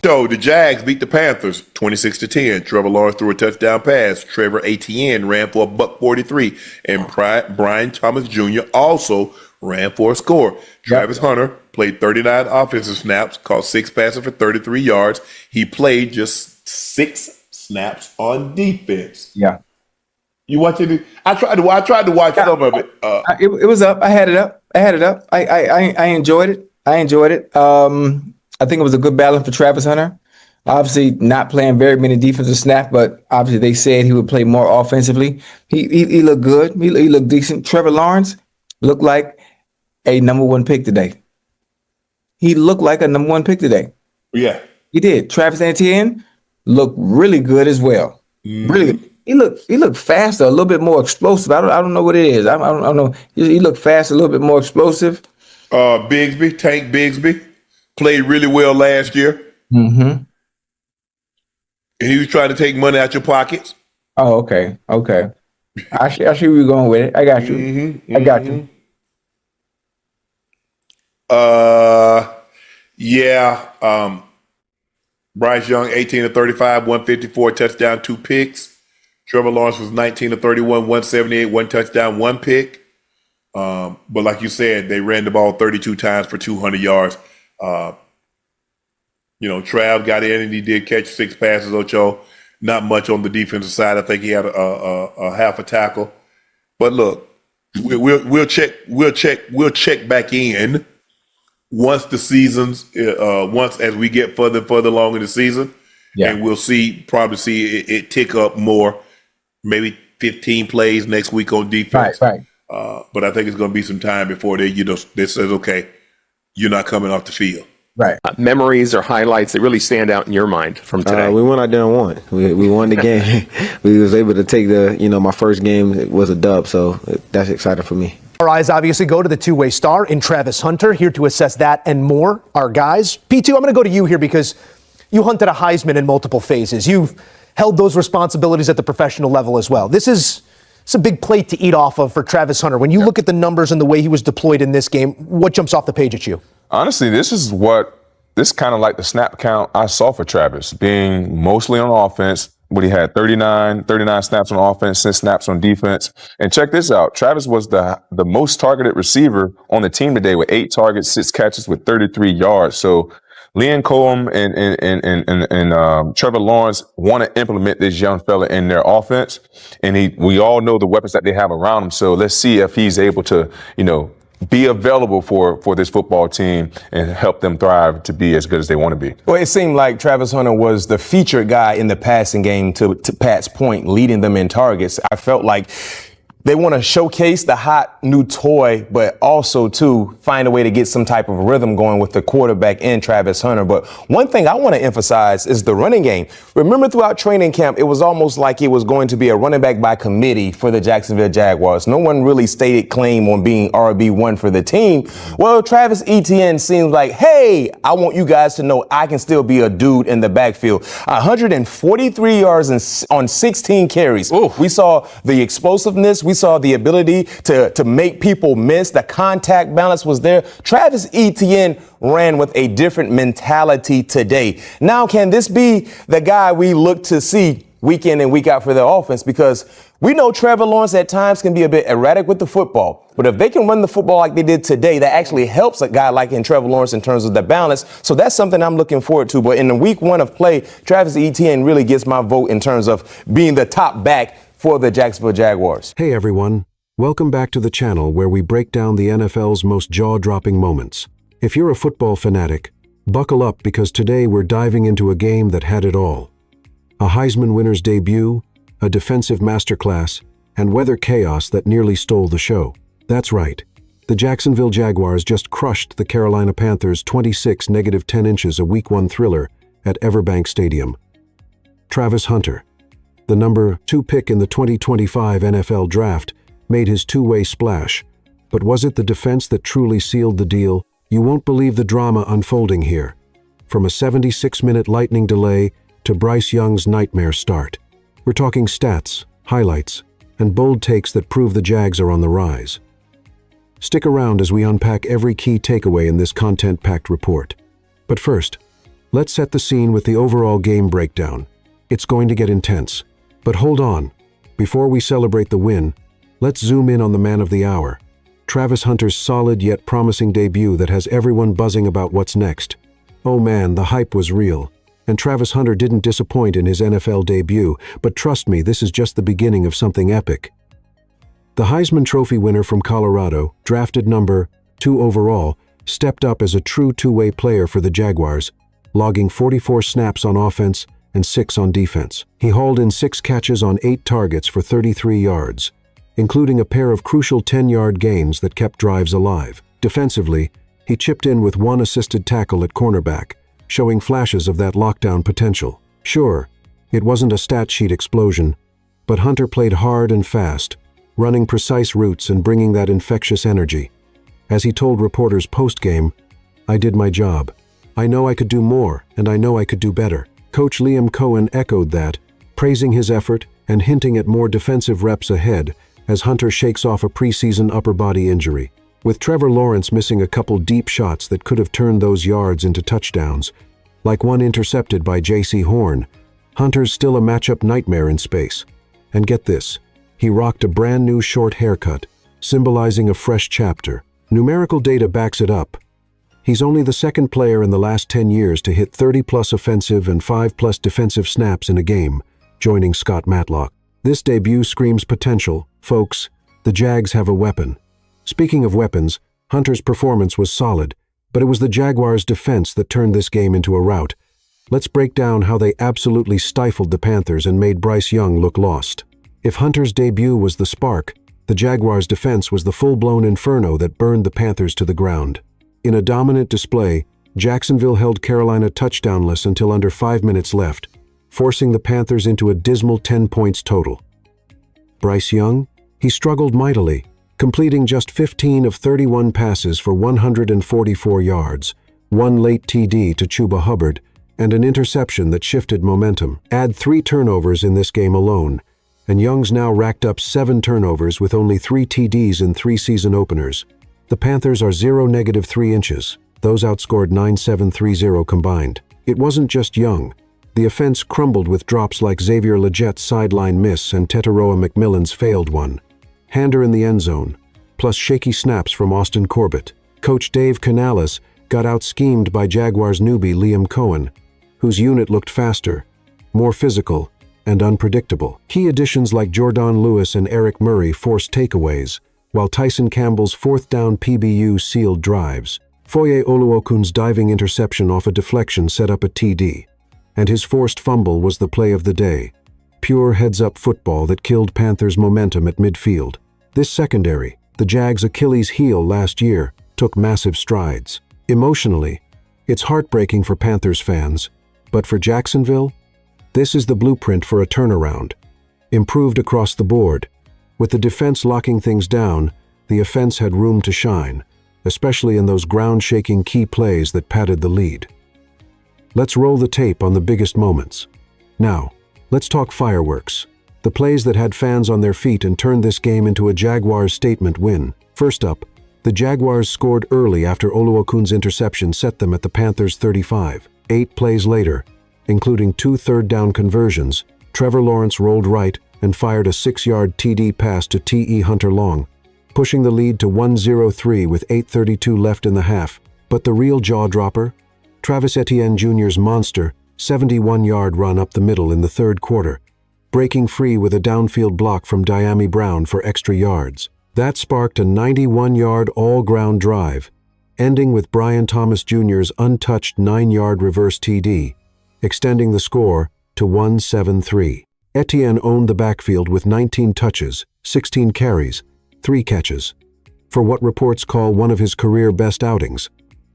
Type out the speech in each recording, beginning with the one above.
So the Jags beat the Panthers 26-10. Trevor Lawrence threw a touchdown pass. Trevor Etienne ran for a $143, and Brian Thomas Jr. also ran for a score. Travis Hunter played 39 offensive snaps, caught 6 passes for 33 yards. He played just 6 snaps on defense. Yeah. You watching it? I tried to watch some of it. It was up. I had it up. I enjoyed it. I think it was a good balance for Travis Hunter. Obviously, not playing very many defensive snaps, but obviously they said he would play more offensively. He looked good. He looked decent. Trevor Lawrence looked like a number 1 pick today. He looked like a number 1 pick today. Yeah, he did. Travis Etienne looked really good as well. Really good. He looked faster, a little bit more explosive. I don't know what it is. I don't know. He looked faster, a little bit more explosive. Tank Bigsby played really well last year. Mm-hmm. And he was trying to take money out your pockets. Oh, okay. I see where you're going with it. I got you. I got you. Bryce Young, 18-35, 154, touchdown, 2 picks. Trevor Lawrence was 19-31, 178, 1 touchdown, 1 pick. But like you said, they ran the ball 32 times for 200 yards. Trav got in and he did catch 6 passes, Ocho. Not much on the defensive side. I think he had a half a tackle. But look, we'll check back in once the seasons as we get further and further along in the season, and we'll probably see it tick up more. Maybe 15 plays next week on defense. Right. But I think it's going to be some time before they says, okay, you're not coming off the field. Right. Memories or highlights that really stand out in your mind from today? We went out there and won. We won the game. We was able to take my first game was a dub, so that's exciting for me. Our eyes obviously go to the two-way star in Travis Hunter, here to assess that and more. Our guys. P2, I'm going to go to you here because you hunted a Heisman in multiple phases. You've held those responsibilities at the professional level as well. It's a big plate to eat off of for Travis Hunter. When you look at the numbers and the way he was deployed in this game, what jumps off the page at you? Honestly, this is kind of like the snap count I saw for Travis, being mostly on offense, but he had 39 snaps on offense, 6 snaps on defense. And check this out. Travis was the most targeted receiver on the team today with 8 targets, 6 catches with 33 yards. So Liam Cohen and Trevor Lawrence want to implement this young fella in their offense. And we all know the weapons that they have around him. So let's see if he's able to, be available for this football team and help them thrive to be as good as they want to be. Well, it seemed like Travis Hunter was the featured guy in the passing game, to Pat's point, leading them in targets. I felt like they want to showcase the hot new toy, but also, too, find a way to get some type of rhythm going with the quarterback in Travis Hunter. But one thing I want to emphasize is the running game. Remember, throughout training camp, it was almost like it was going to be a running back by committee for the Jacksonville Jaguars. No one really stated claim on being RB1 for the team. Well, Travis Etienne seems like, hey, I want you guys to know I can still be a dude in the backfield. 143 yards on 16 carries. Ooh. We saw the explosiveness. We saw the ability to make people miss. The contact balance was there. Travis Etienne ran with a different mentality today. Now, can this be the guy we look to see week in and week out for their offense? Because we know Trevor Lawrence at times can be a bit erratic with the football. But if they can run the football like they did today, that actually helps a guy like Trevor Lawrence in terms of the balance. So that's something I'm looking forward to. But in the week 1 of play, Travis Etienne really gets my vote in terms of being the top back for the Jacksonville Jaguars. Hey everyone, welcome back to the channel where we break down the NFL's most jaw-dropping moments. If you're a football fanatic, buckle up because today we're diving into a game that had it all. A Heisman winner's debut, a defensive masterclass, and weather chaos that nearly stole the show. That's right, the Jacksonville Jaguars just crushed the Carolina Panthers 26-10 inches, a week 1 thriller at Everbank Stadium. Travis Hunter, the number 2 pick in the 2025 NFL Draft, made his two-way splash. But was it the defense that truly sealed the deal? You won't believe the drama unfolding here. From a 76-minute lightning delay to Bryce Young's nightmare start. We're talking stats, highlights, and bold takes that prove the Jags are on the rise. Stick around as we unpack every key takeaway in this content-packed report. But first, Let's set the scene with the overall game breakdown. It's going to get intense. But hold on. Before we celebrate the win, let's zoom in on the man of the hour. Travis Hunter's solid yet promising debut that has everyone buzzing about what's next. Oh man, the hype was real. And Travis Hunter didn't disappoint in his NFL debut, but trust me, this is just the beginning of something epic. The Heisman Trophy winner from Colorado, drafted number 2 overall, stepped up as a true two-way player for the Jaguars, logging 44 snaps on offense and 6 on defense. He hauled in 6 catches on 8 targets for 33 yards, including a pair of crucial 10-yard gains that kept drives alive. Defensively, he chipped in with 1 assisted tackle at cornerback, showing flashes of that lockdown potential. Sure, it wasn't a stat sheet explosion, but Hunter played hard and fast, running precise routes and bringing that infectious energy. As he told reporters post-game, "I did my job. I know I could do more, and I know I could do better." Coach Liam Cohen echoed that, praising his effort and hinting at more defensive reps ahead as Hunter shakes off a preseason upper body injury. With Trevor Lawrence missing a couple deep shots that could have turned those yards into touchdowns, like one intercepted by J.C. Horn, Hunter's still a matchup nightmare in space. And get this, he rocked a brand new short haircut, symbolizing a fresh chapter. Numerical data backs it up. He's only the second player in the last 10 years to hit 30-plus offensive and 5-plus defensive snaps in a game, joining Scott Matlock. This debut screams potential. Folks, the Jags have a weapon. Speaking of weapons, Hunter's performance was solid, but it was the Jaguars' defense that turned this game into a rout. Let's break down how they absolutely stifled the Panthers and made Bryce Young look lost. If Hunter's debut was the spark, the Jaguars' defense was the full-blown inferno that burned the Panthers to the ground. In a dominant display, Jacksonville held Carolina touchdownless until under 5 minutes left, forcing the Panthers into a dismal 10 points total. Bryce Young? He struggled mightily, completing just 15 of 31 passes for 144 yards, 1 late TD to Chuba Hubbard, and an interception that shifted momentum. Add 3 turnovers in this game alone, and Young's now racked up 7 turnovers with only 3 TDs in 3 season openers. The Panthers are 0-3 inches. Those outscored 9-7-3-0 combined. It wasn't just Young. The offense crumbled with drops like Xavier Legette's sideline miss and Tetaroa McMillan's failed one. Hander in the end zone, plus shaky snaps from Austin Corbett. Coach Dave Canales got out-schemed by Jaguars newbie Liam Cohen, whose unit looked faster, more physical, and unpredictable. Key additions like Jordan Lewis and Eric Murray forced takeaways, while Tyson Campbell's 4th down PBU sealed drives. Foye Oluokun's diving interception off a deflection set up a TD, and his forced fumble was the play of the day. Pure heads-up football that killed Panthers' momentum at midfield. This secondary, the Jags' Achilles heel last year, took massive strides. Emotionally, it's heartbreaking for Panthers fans, but for Jacksonville, this is the blueprint for a turnaround. Improved across the board. With the defense locking things down, the offense had room to shine, especially in those ground-shaking key plays that padded the lead. Let's roll the tape on the biggest moments. Now, let's talk fireworks. The plays that had fans on their feet and turned this game into a Jaguars statement win. First up, the Jaguars scored early after Oluokun's interception set them at the Panthers' 35. 8 plays later, including 2 third-down conversions, Trevor Lawrence rolled right and fired a 6-yard TD pass to T.E. Hunter Long, pushing the lead to 1-0-3 with 8:32 left in the half. But the real jaw-dropper? Travis Etienne Jr.'s monster, 71-yard run up the middle in the third quarter, breaking free with a downfield block from Diami Brown for extra yards. That sparked a 91-yard all-ground drive, ending with Brian Thomas Jr.'s untouched 9-yard reverse TD, extending the score to 1-7-3. Etienne owned the backfield with 19 touches, 16 carries, 3 catches, for what reports call one of his career best outings,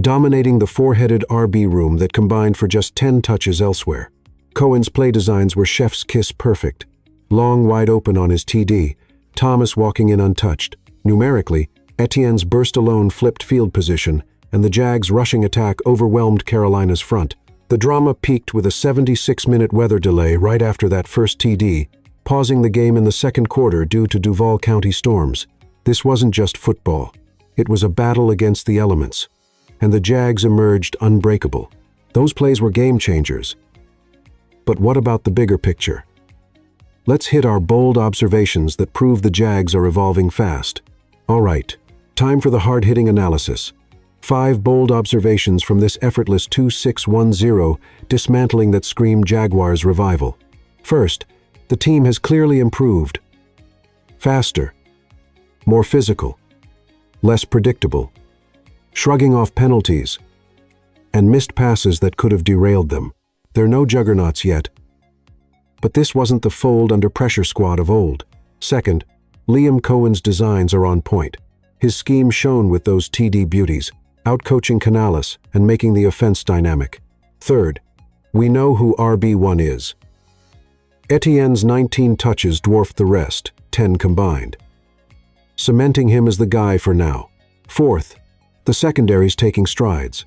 dominating the four-headed RB room that combined for just 10 touches elsewhere. Cohen's play designs were chef's kiss perfect. Long wide open on his TD, Thomas walking in untouched. Numerically, Etienne's burst alone flipped field position, and the Jags' rushing attack overwhelmed Carolina's front. The drama peaked with a 76-minute weather delay right after that first TD, pausing the game in the second quarter due to Duval County storms. This wasn't just football. It was a battle against the elements, and the Jags emerged unbreakable. Those plays were game changers. But what about the bigger picture? Let's hit our bold observations that prove the Jags are evolving fast. All right, time for the hard-hitting analysis. 5 bold observations from this effortless 2-6-1-0 dismantling that scream Jaguars revival. First, the team has clearly improved. Faster, more physical, less predictable, shrugging off penalties, and missed passes that could have derailed them. They're no juggernauts yet, but this wasn't the fold under pressure squad of old. Second, Liam Cohen's designs are on point. His scheme shone with those TD beauties, outcoaching Canales and making the offense dynamic. Third, we know who RB1 is. Etienne's 19 touches dwarfed the rest, 10 combined, cementing him as the guy for now. Fourth, the secondary's taking strides.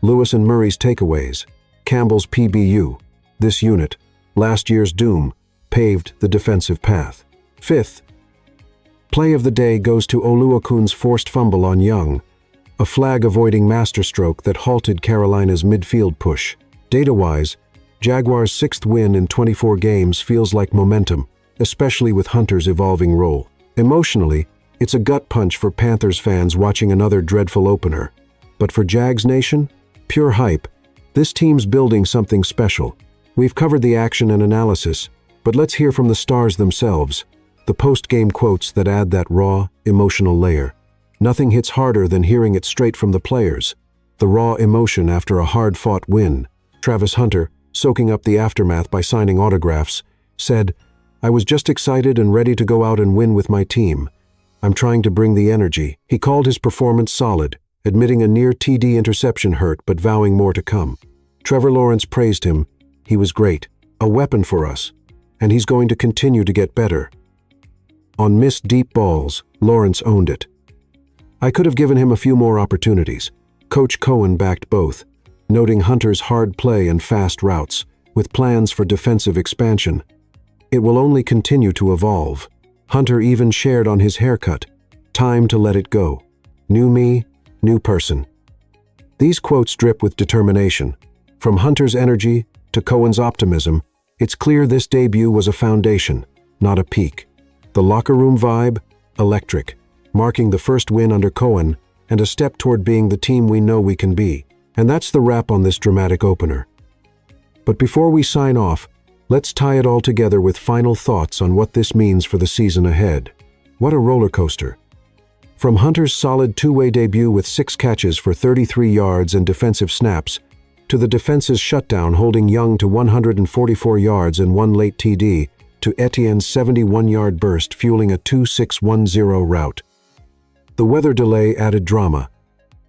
Lewis and Murray's takeaways, Campbell's PBU, this unit, last year's doom, paved the defensive path. Fifth, play of the day goes to Oluwakun's forced fumble on Young, a flag-avoiding masterstroke that halted Carolina's midfield push. Data-wise, Jaguars' 6th win in 24 games feels like momentum, especially with Hunter's evolving role. Emotionally, it's a gut punch for Panthers fans watching another dreadful opener. But for Jags Nation, pure hype. This team's building something special. We've covered the action and analysis, but let's hear from the stars themselves, the post-game quotes that add that raw, emotional layer. Nothing hits harder than hearing it straight from the players. The raw emotion after a hard-fought win. Travis Hunter, soaking up the aftermath by signing autographs, said, "I was just excited and ready to go out and win with my team. I'm trying to bring the energy." He called his performance solid, admitting a near TD interception hurt but vowing more to come. Trevor Lawrence praised him. He was great, a weapon for us, and he's going to continue to get better. On missed deep balls, Lawrence owned it. I could have given him a few more opportunities. Coach Cohen backed both, noting Hunter's hard play and fast routes, with plans for defensive expansion. It will only continue to evolve. Hunter even shared on his haircut, "Time to let it go. New me, new person." These quotes drip with determination. From Hunter's energy to Cohen's optimism, it's clear this debut was a foundation, not a peak. The locker room vibe, electric, marking the first win under Cohen and a step toward being the team we know we can be. And that's the wrap on this dramatic opener. But before we sign off, let's tie it all together with final thoughts on what this means for the season ahead. What a roller coaster. From Hunter's solid two-way debut with 6 catches for 33 yards and defensive snaps, to the defense's shutdown holding Young to 144 yards and 1 late TD, to Etienne's 71-yard burst fueling a 2-6-1-0 rout. The weather delay added drama,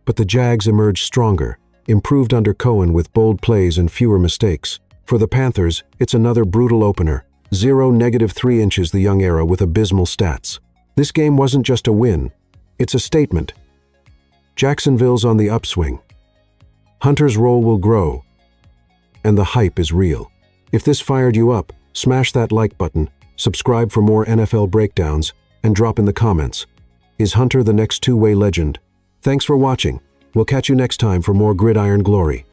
but the Jags emerged stronger, improved under Cohen with bold plays and fewer mistakes. For the Panthers, it's another brutal opener. 0-3 inches the Young era with abysmal stats. This game wasn't just a win, it's a statement. Jacksonville's on the upswing. Hunter's role will grow, and the hype is real. If this fired you up, smash that like button, subscribe for more NFL breakdowns, and drop in the comments. Is Hunter the next two-way legend? Thanks for watching. We'll catch you next time for more gridiron glory.